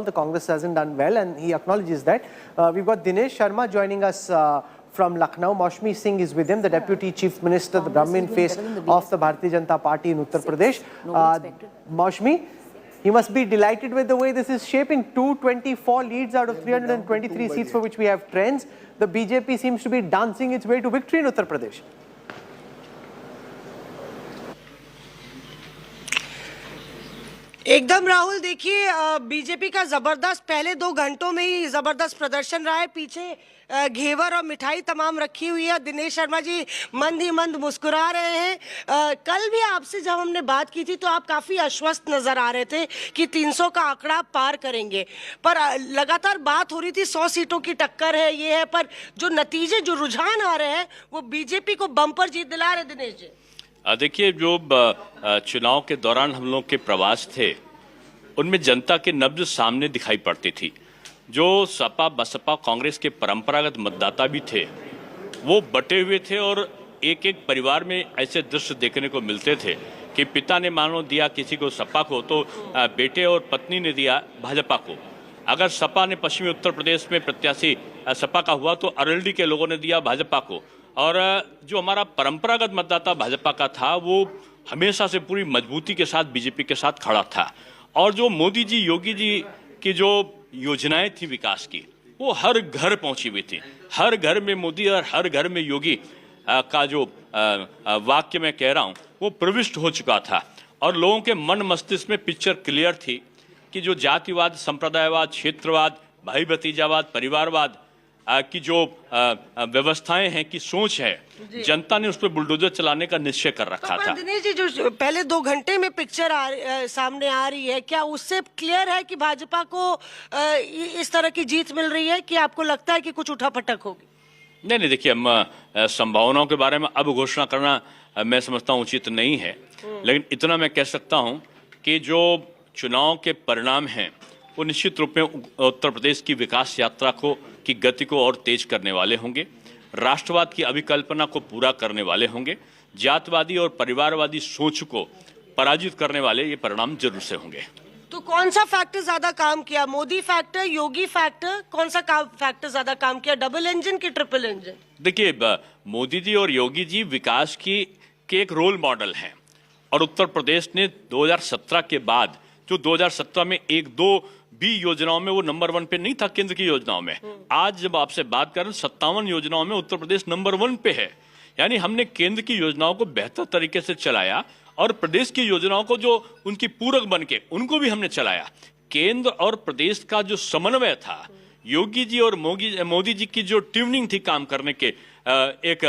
the Congress hasn't done well, and he acknowledges that. We've got Dinesh Sharma joining us from Lucknow. Maushami Singh is with him, the Deputy Chief Minister, the Brahmin face of the Bharatiya Janata Party in Uttar Pradesh. Maushami, he must be delighted with the way this is shaping. 224 leads out of 323 seats for which we have trends. The BJP seems to be dancing its way to victory in Uttar Pradesh. एकदम राहुल, देखिए BJP का जबरदस्त पहले 2 घंटों में ही जबरदस्त प्रदर्शन रहा है। पीछे घेवर और मिठाई तमाम रखी हुई है। दिनेश शर्मा जी मंद ही मंद मुस्कुरा रहे हैं। कल भी आपसे जब हमने बात की थी तो आप काफ़ी आश्वस्त नज़र आ रहे थे कि 300 का आंकड़ा पार करेंगे, पर लगातार बात हो रही थी 100 सीटों की टक्कर है, ये है, पर जो नतीजे, जो रुझान आ रहे हैं वो बीजेपी को बम्पर जीत दिला रहे। दिनेश जी देखिए, जो चुनाव के दौरान हम लोग के प्रवास थे उनमें जनता के नब्ज सामने दिखाई पड़ती थी। जो सपा बसपा कांग्रेस के परंपरागत मतदाता भी थे वो बटे हुए थे और एक एक परिवार में ऐसे दृश्य देखने को मिलते थे कि पिता ने मानो दिया किसी को सपा को तो बेटे और पत्नी ने दिया भाजपा को। अगर सपा ने पश्चिमी उत्तर प्रदेश में प्रत्याशी सपा का हुआ तो अरवली के लोगों ने दिया भाजपा को, और जो हमारा परंपरागत मतदाता भाजपा का था वो हमेशा से पूरी मजबूती के साथ बीजेपी के साथ खड़ा था। और जो मोदी जी योगी जी की जो योजनाएं थी विकास की वो हर घर पहुंची हुई थी। हर घर में मोदी और हर घर में योगी का जो वाक्य मैं कह रहा हूं वो प्रविष्ट हो चुका था और लोगों के मन मस्तिष्क में पिक्चर क्लियर थी कि जो जातिवाद, संप्रदायवाद, क्षेत्रवाद, भाई भतीजावाद, परिवारवाद की जो व्यवस्थाएं हैं की सोच है, जनता ने उस पर बुलडोजर चलाने का निश्चय कर रखा था। दिनेश जी, जो पहले 2 घंटे में पिक्चर सामने आ रही है, क्या उससे क्लियर है कि भाजपा को इस तरह की जीत मिल रही है कि आपको लगता है कि कुछ उठापटक होगी? नहीं, देखिए, हम संभावनाओं के बारे में अब घोषणा करना मैं समझता हूँ उचित नहीं है, लेकिन इतना मैं कह सकता हूँ कि जो चुनाव के परिणाम हैं वो निश्चित रूप में उत्तर प्रदेश की विकास यात्रा की गति को और तेज करने वाले होंगे, राष्ट्रवाद की अभिकल्पना को पूरा करने वाले होंगे, जातवादी और परिवारवादी सोच को पराजित करने वाले ये परिणाम जरूर से होंगे। तो कौन सा फैक्टर ज्यादा काम किया, मोदी फैक्टर, योगी फैक्टर, कौन सा फैक्टर ज्यादा काम किया, डबल इंजन की ट्रिपल इंजन? देखिए, मोदी जी और योगी जी विकास के एक रोल मॉडल हैं और उत्तर प्रदेश ने 2017 के बाद जो 2017 में 1-2 भी योजनाओं में वो नंबर 1 पे नहीं था केंद्र की योजनाओं में, आज जब आपसे बात करें 57 योजनाओं में उत्तर प्रदेश नंबर 1 पे है। यानी हमने केंद्र की योजनाओं को बेहतर तरीके से चलाया और प्रदेश की योजनाओं को जो उनकी पूरक बन के उनको भी हमने चलाया। केंद्र और प्रदेश का जो समन्वय था, योगी जी और मोदी जी की जो ट्यूनिंग थी काम करने के, एक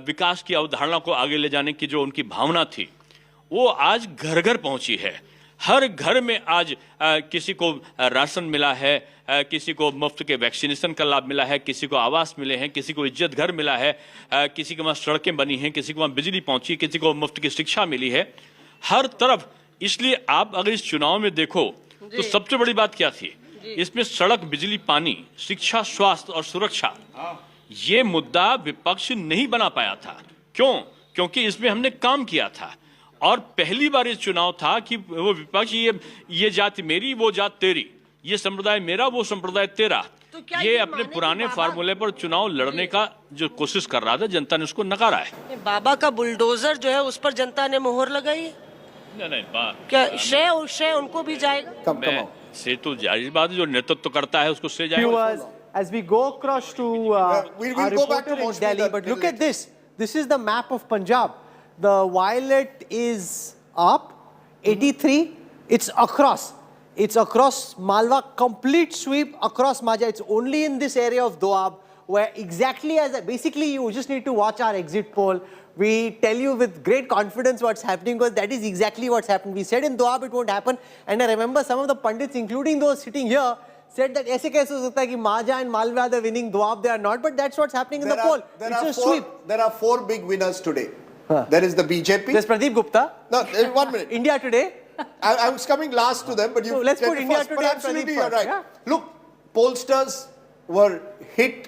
विकास की अवधारणा को आगे ले जाने की जो उनकी भावना थी वो आज घर घर पहुंची है। हर घर में आज किसी को राशन मिला है, किसी को मुफ्त के वैक्सीनेशन का लाभ मिला है, किसी को आवास मिले हैं, किसी को इज्जत घर मिला है, किसी के वहाँ सड़कें बनी हैं, किसी को वहाँ बिजली पहुंची, किसी को मुफ्त की शिक्षा मिली है, हर तरफ। इसलिए आप अगर इस चुनाव में देखो तो सबसे बड़ी बात क्या थी, इसमें सड़क, बिजली, पानी, शिक्षा, स्वास्थ्य और सुरक्षा, ये मुद्दा विपक्ष नहीं बना पाया था। क्यों? क्योंकि इसमें हमने काम किया था और पहली बार इस चुनाव था कि वो विपक्ष ये जाति मेरी, वो जात तेरी, ये संप्रदाय मेरा, वो संप्रदाय तेरा, तो ये अपने पुराने फार्मूले पर चुनाव लड़ने का जो कोशिश कर रहा था, जनता ने उसको नकारा है। बाबा का बुलडोजर जो है उस पर जनता ने मोहर लगाई है। नहीं, क्या श्रेय उनको भी जाएगा? से तो जाहिर बात है, जो नेतृत्व करता है उसको श्रेय जाएगा। As we go across to our reporter in Delhi, but look at this. This is the map of Punjab. The violet is up, 83. It's across. It's across Malwa, complete sweep across Majha. It's only in this area of Doab where exactly as basically you just need to watch our exit poll. We tell you with great confidence what's happening because that is exactly what's happened. We said in Doab it won't happen, and I remember some of the pundits, including those sitting here, said that ऐसे कैसे हो सकता है कि Majha and Malwa are winning, Doab they are not, but that's what's happening in the poll. It's a sweep. There are 4 big winners today. There is the BJP. There's Pradeep Gupta. No, 1 minute. India Today. I was coming last to them, but you. So let's put India first. Today. But absolutely, you're right. Yeah. Look, pollsters were hit.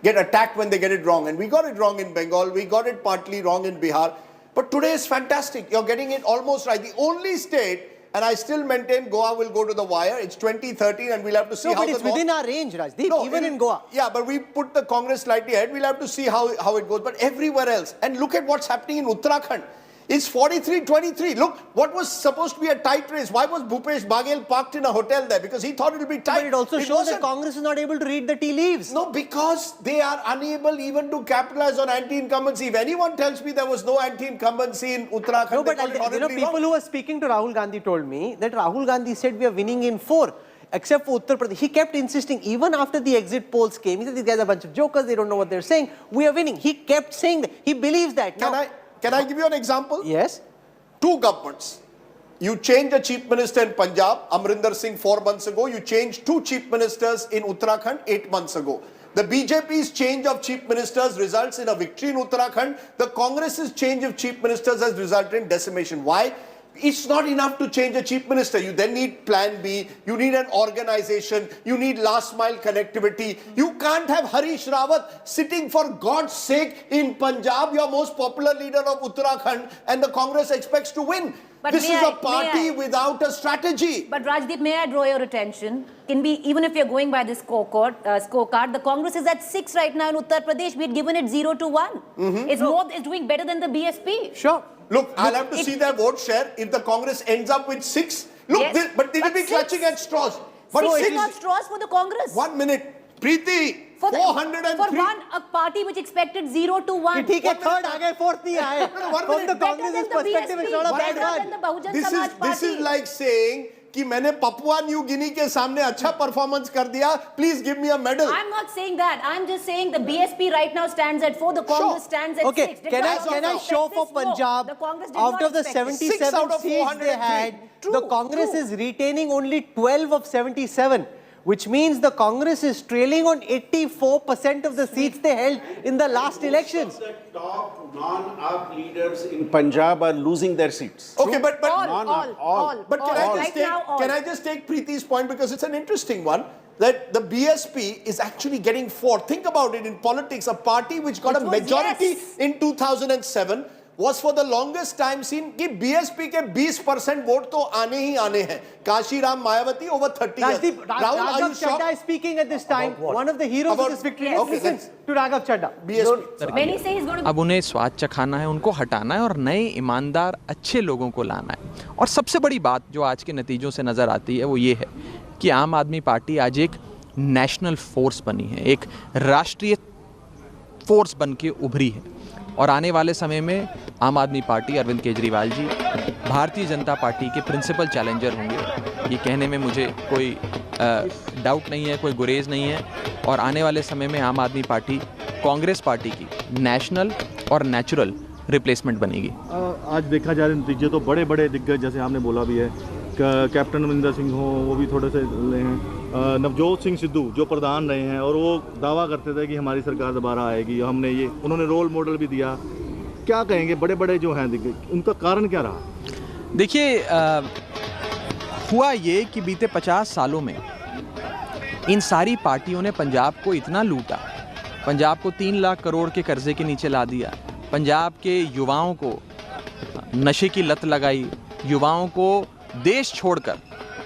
Get attacked when they get it wrong, and we got it wrong in Bengal. We got it partly wrong in Bihar. But today is fantastic. You're getting it almost right. The only state and I still maintain Goa will go to the wire. It's 2013 and we'll have to see No, how but it's within our range, Rajdeep, No, even in Goa. Yeah, but we put the Congress slightly ahead. We'll have to see how it goes. But everywhere else, and look at what's happening in Uttarakhand. It's 43-23. Look, what was supposed to be a tight race? Why was Bhupesh Baghel parked in a hotel there? Because he thought it would be tight. But it also shows that wasn't. Congress is not able to read the tea leaves. No, because they are unable even to capitalize on anti-incumbency. If anyone tells me there was no anti-incumbency in Uttarakhand, No, but they call it horribly people wrong. who were speaking to Rahul Gandhi told me that Rahul Gandhi said we are winning in 4, except for Uttar Pradesh. He kept insisting, even after the exit polls came, he said these guys are a bunch of jokers, they don't know what they're saying. We are winning. He kept saying that. He believes that. Can I give you an example? Yes. 2 governments. You changed the chief minister in Punjab, Amrinder Singh, 4 months ago. You changed 2 chief ministers in Uttarakhand 8 months ago. The BJP's change of chief ministers results in a victory in Uttarakhand. The Congress's change of chief ministers has resulted in decimation. Why? It's not enough to change a chief minister. You then need plan B. You need an organization. You need last mile connectivity. You can't have Harish Rawat sitting for God's sake in Punjab, your most popular leader of Uttarakhand, and the Congress expects to win. But This is may a party without a strategy. But Rajdeep, may I draw your attention? Can be, even if you're going by this scorecard, the Congress is at 6 right now in Uttar Pradesh. We had given it 0 to 1. It's doing better than the BSP. Sure. Look, I'll have to see their vote share. If the Congress ends up with 6, look, Yes, but they will be 6. clutching at straws. But 6 6 is not straws for the Congress. 1 minute. Preeti, For 403. a party which expected 0 to 1. ठीक है, third आ गए, fourth नहीं आए. one From the minute. Congress's perspective, it's not a bad Better one. than the Bahujan This Samaj Party. is like saying कि मैंने Papua New Guinea के सामने अच्छा परफॉर्मेंस कर दिया. Please give me a medal. I'm not saying that. I'm just saying the BSP right now stands at 4. The Congress stands at 6. Okay, can I show for Punjab, The Congress did out not of the expect it. 77 6 out of seats they 403. had, True, the Congress true. is retaining only 12 of 77. Which means the Congress is trailing on 84% of the seats they held in the last elections. The top non-AAP leaders in Punjab are losing their seats. Okay, but All. But Right now, all. can I just take Preeti's point, because it's an interesting one, that the BSP is actually getting 4. Think about it in politics. A party which got a majority in 2007 was for the longest time seen कि BSP के 20% vote तो आने ही आने हैं. Kashiram Mayawati over 30 years. Rajdeep, Rahul, are you Raghav Chadda shocked? is speaking at this time. One of the heroes About- of this victory. Okay, Listen thanks. to Raghav Chadda. BSP. Many say he's going to अब उन्हें स्वाद चखाना है, उनको हटाना है और नए ईमानदार अच्छे लोगों को लाना है. और सबसे बड़ी बात जो आज के नतीजों से नज़र आती है वो ये है कि आम आदमी पार्टी आज एक नेशनल फोर्स बनी है, एक राष्ट्रीय फोर्स बन के उभरी है. और आने वाले समय में आम आदमी पार्टी, अरविंद केजरीवाल जी भारतीय जनता पार्टी के प्रिंसिपल चैलेंजर होंगे. ये कहने में मुझे कोई डाउट नहीं है, कोई गुरेज नहीं है. और आने वाले समय में आम आदमी पार्टी कांग्रेस पार्टी की नेशनल और नेचुरल रिप्लेसमेंट बनेगी. आज देखा जाए नतीजे तो बड़े बड़े दिग्गज, जैसे आपने बोला भी है, कैप्टन अमरिंदर सिंह हो, वो भी थोड़े से रहे हैं. नवजोत सिंह सिद्धू जो प्रधान रहे हैं और वो दावा करते थे कि हमारी सरकार दोबारा आएगी, हमने ये उन्होंने रोल मॉडल भी दिया. क्या कहेंगे बड़े बड़े जो हैं दिग्गज, उनका कारण क्या रहा? देखिए, हुआ ये कि बीते 50 सालों में इन सारी पार्टियों ने पंजाब को इतना लूटा, पंजाब को 3 लाख करोड़ के कर्जे के नीचे ला दिया, पंजाब के युवाओं को नशे की लत लगाई, युवाओं को देश छोड़कर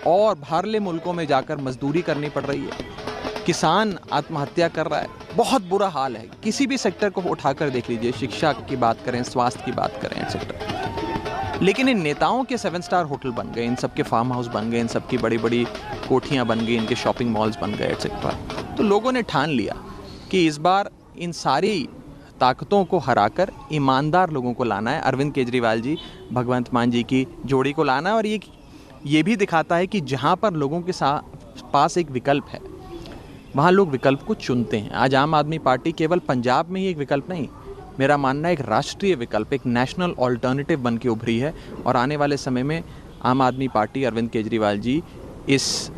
और बाहरले मुल्कों में जाकर मजदूरी करनी पड़ रही है, किसान आत्महत्या कर रहा है, बहुत बुरा हाल है. किसी भी सेक्टर को उठाकर देख लीजिए, शिक्षा की बात करें, स्वास्थ्य की बात करें, एक्सेट्रा. लेकिन इन नेताओं के 7 स्टार होटल बन गए, इन सबके फार्म हाउस बन गए, इन सबकी बड़ी बड़ी कोठियाँ बन गई, इनके शॉपिंग मॉल्स बन गए, एक्सेट्रा. तो लोगों ने ठान लिया कि इस बार इन सारी ताकतों को हराकर ईमानदार लोगों को लाना है. अरविंद केजरीवाल जी, भगवंत मान जी की जोड़ी को लाना है. और ये भी दिखाता है कि जहाँ पर लोगों के पास एक विकल्प है, वहाँ लोग विकल्प को चुनते हैं. आज आम आदमी पार्टी केवल पंजाब में ही एक विकल्प नहीं, मेरा मानना है एक राष्ट्रीय विकल्प, एक नेशनल ऑल्टरनेटिव बन के उभरी है. और आने वाले समय में आम आदमी पार्टी, अरविंद केजरीवाल जी इस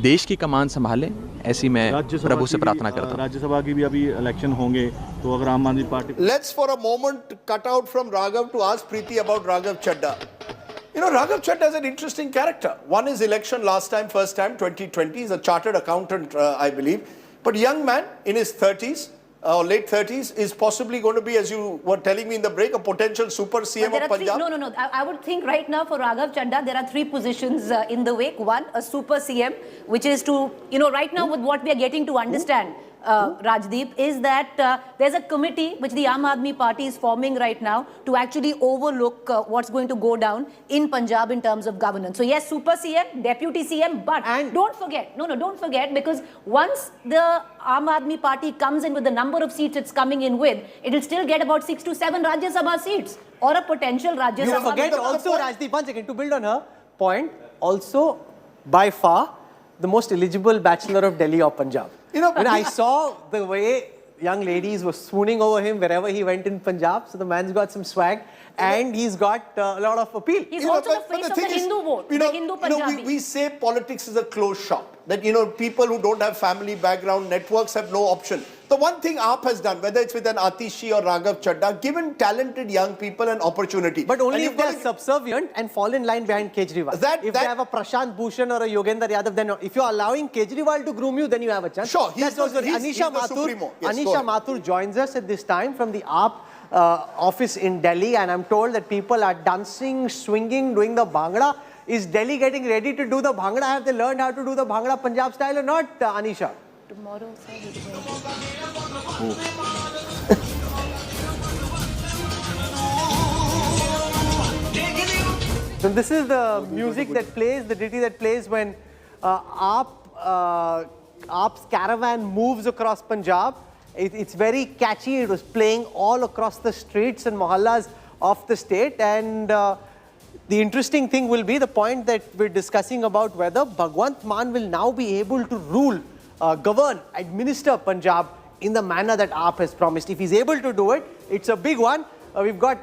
देश की कमान संभालें, ऐसी मैं प्रभु से प्रार्थना करता हूँ. राज्यसभा की भी अभी इलेक्शन होंगे, तो अगर आम आदमी party Let's for a moment cut out from Raghav to ask Preeti about Raghav Chadda. You know, Raghav Chadda is an interesting character. Won his election last time, first time, 2020. He's a chartered accountant, I believe. But young man in his 30s, late 30s, is possibly going to be, as you were telling me in the break, a potential super CM But there of are three, Punjab? no. I would think right now for Raghav Chadha, there are three positions in the wake. One, a super CM, which is to, right now with what we are getting to understand, Rajdeep, is that there's a committee which the Aam Aadmi Party is forming right now to actually overlook what's going to go down in Punjab in terms of governance. So yes, super CM, deputy CM, but don't forget, don't forget, because once the Aam Aadmi Party comes in with the number of seats it's coming in with, it will still get about 6 to 7 Rajya Sabha seats or a potential Rajya You Sabha. forget also, Rajdeep, 1 second, to build on her point, also by far the most eligible bachelor of Delhi or Punjab. When I saw the way young ladies were swooning over him wherever he went in Punjab, so the man's got some swag and he's got a lot of appeal. He's also the face of the Hindu vote, the Hindu Punjabi. We say politics is a closed shop. That, people who don't have family background, networks have no option. The one thing AAP has done, whether it's with an Atishi or Raghav Chadha, given talented young people an opportunity. But only if they're subservient and fall in line behind Kejriwal. If they have a Prashant Bhushan or a Yogendra Yadav, then if you're allowing Kejriwal to groom you, then you have a chance. Sure, he's Anisha Mathur joins us at this time from the AAP office in Delhi, and I'm told that people are dancing, swinging, doing the Bhangra. Is Delhi getting ready to do the Bhangra? Have they learned how to do the Bhangra Punjab style or not, Anisha? Tomorrow, So this is the music that plays, the ditty that plays when AAP's caravan moves across Punjab. It's very catchy. It was playing all across the streets and mohallas of the state. And the interesting thing will be the point that we're discussing about whether Bhagwant Mann will now be able to rule, govern, administer Punjab in the manner that AAP has promised. If he's able to do it, it's a big one. We've got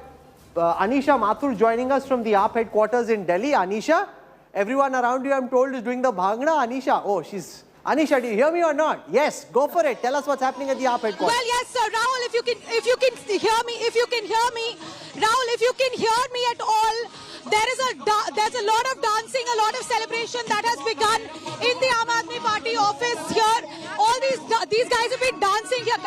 Anisha Mathur joining us from the AAP headquarters in Delhi. Anisha, everyone around you, I'm told, is doing the Bhangra. Anisha, Anisha, do you hear me or not? Yes, go for it. Tell us what's happening at the AAP headquarters. Well, yes, sir. Rahul, if you can hear me, Rahul, if you can hear me at all, there's a lot of dancing, a lot of celebration that has begun in the Aam Aadmi Party office here. All these guys have been dancing here.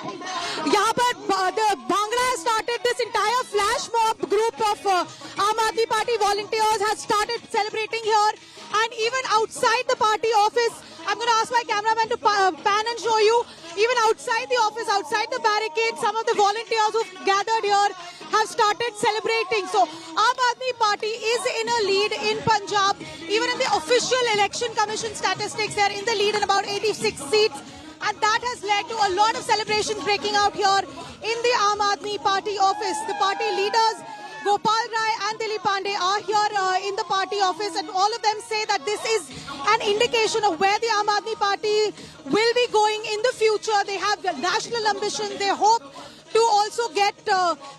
Yahan par the Bhangra has started. This entire flash mob group of Aam Aadmi Party volunteers has started celebrating here. And even outside the party office, I'm going to ask my cameraman to pan and show you. Even outside the office, outside the barricade, some of the volunteers who've gathered here have started celebrating. So Aam Aadmi Party is in a lead in Punjab. Even in the official election commission statistics, they're in the lead in about 86 seats. And that has led to a lot of celebrations breaking out here in the Aam Aadmi Party office. The party leaders, Gopal Rai and Dilip Pandey, are here in the party office, and all of them say that this is an indication of where the Aam Aadmi Party will be going in the future. They have national ambition. They hope to also get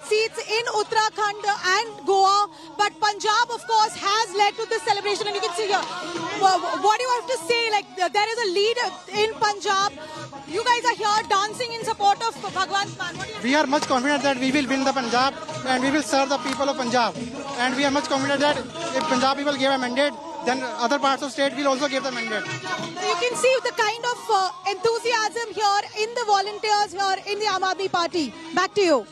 seats in Uttarakhand and Goa. But Punjab, of course, has led to this celebration. And you can see here, what do you have to say? Like, there is a lead in Punjab. You guys are here dancing in support of Bhagwant Mann. We are much confident that we will win the Punjab and we will serve the people of Punjab. And we are much confident that if Punjab people give a mandate, then other parts of state will also give the mandate. You can see the kind of enthusiasm here in the volunteers here in the Aam Aadmi Party. Back to you.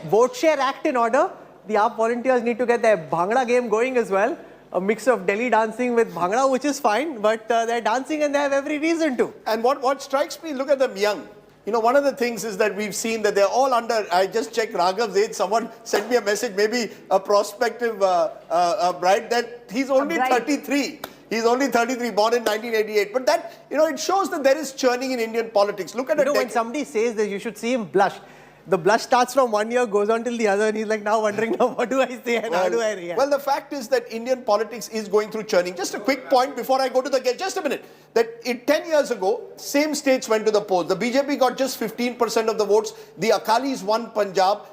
Vote share act in order. The AAP volunteers need to get their Bhangra game going as well. A mix of Delhi dancing with Bhangra, which is fine, but they're dancing and they have every reason to. And what strikes me, look at them young. One of the things is that we've seen that they're all under, I just checked Raghav's age. Someone sent me a message, maybe a prospective bride, that he's only 33. He's only 33, born in 1988. But that, it shows that there is churning in Indian politics. Look at it. When somebody says that, you should see him blush. The blush starts from one year, goes on till the other, and he's like now wondering, now what do I say and how do I react? Well, the fact is that Indian politics is going through churning. Just a quick point before I go to the guest, just a minute. That 10 years ago, same states went to the polls. The BJP got just 15% of the votes. The Akalis won Punjab.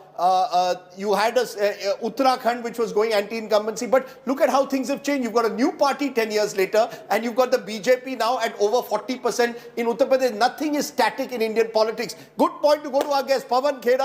You had Uttarakhand, which was going anti-incumbency. But look at how things have changed. You've got a new party 10 years later, and you've got the BJP now at over 40% in Uttar Pradesh. Nothing is static in Indian politics. Good point to go to our guest. Pawan Kheda